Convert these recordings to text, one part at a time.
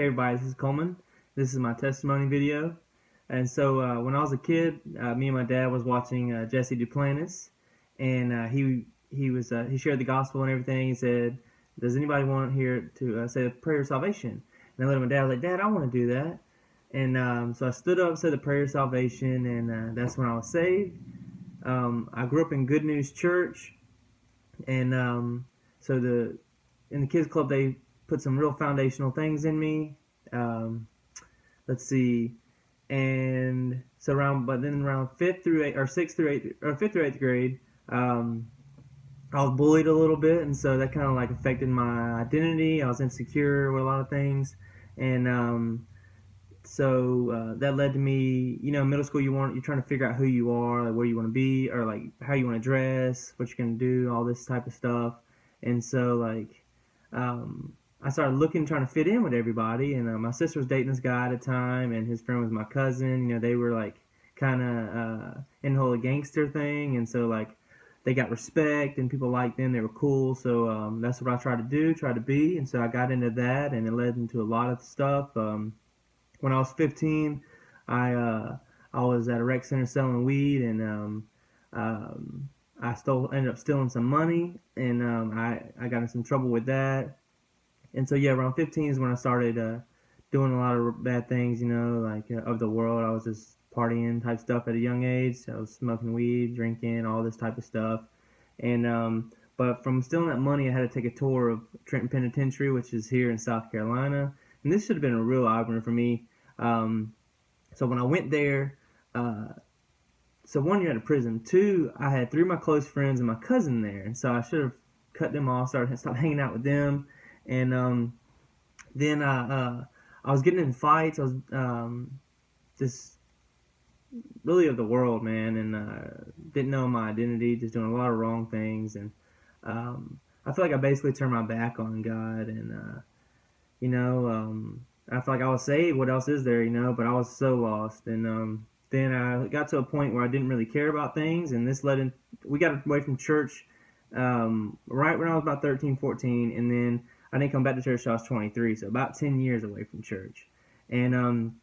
Hey everybody, this is Coleman. This is my testimony video. And so when I was a kid, me and my dad was watching Jesse Duplantis, and he shared the gospel and everything. He said, "Does anybody want here to say the prayer of salvation?" And I looked at my dad. I was like, "Dad, I want to do that." And so I stood up, said the prayer of salvation, and that's when I was saved. I grew up in Good News Church, and so in the kids club they put some real foundational things in me. Um, let's see, and so around fifth through eighth or sixth through eighth or fifth through eighth grade, I was bullied a little bit, and so that kind of like affected my identity. I was insecure with a lot of things, and that led to me, middle school. You're trying to figure out who you are, like where you want to be, or like how you want to dress, what you're gonna do, all this type of stuff. And so I started looking, trying to fit in with everybody. And my sister was dating this guy at a time, and his friend was my cousin. They were like kind of in the whole gangster thing, and so like they got respect and people liked them. They were cool. So that's what I tried to do, try to be. And so I got into that, and it led into a lot of stuff. When I was 15, I was at a rec center selling weed, and ended up stealing some money, and I got in some trouble with that. And so yeah, around 15 is when I started doing a lot of bad things, of the world. I was just partying type stuff at a young age. I was smoking weed, drinking, all this type of stuff. And but from stealing that money, I had to take a tour of Trenton Penitentiary, which is here in South Carolina. And this should have been a real eye-opener for me. So when I went there, so 1 year out of prison, 2, I had 3 of my close friends and my cousin there, and so I should have cut them off, stopped hanging out with them, and then I was getting in fights. I was just really of the world, man, and didn't know my identity, just doing a lot of wrong things, and I feel like I basically turned my back on God, and I felt like I was saved. What else is there, But I was so lost. And then I got to a point where I didn't really care about things, and we got away from church right when I was about 13, 14, and then I didn't come back to church till I was 23, so about 10 years away from church. And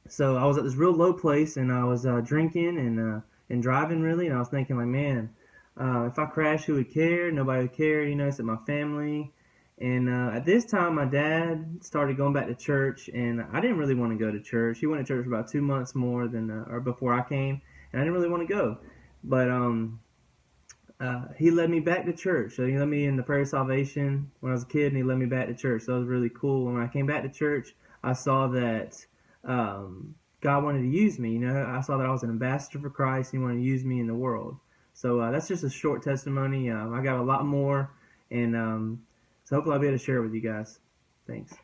so I was at this real low place, and I was drinking and driving, really, and I was thinking, like, man, if I crash, who would care? Nobody would care, except my family. And at this time, my dad started going back to church, and I didn't really want to go to church. He went to church for about 2 months more than or before I came, and I didn't really want to go. But he led me back to church. So he led me in the prayer of salvation when I was a kid, and he led me back to church. So it was really cool. And when I came back to church, I saw that God wanted to use me. I saw that I was an ambassador for Christ, and He wanted to use me in the world. So that's just a short testimony. I got a lot more, and so hopefully I'll be able to share it with you guys. Thanks.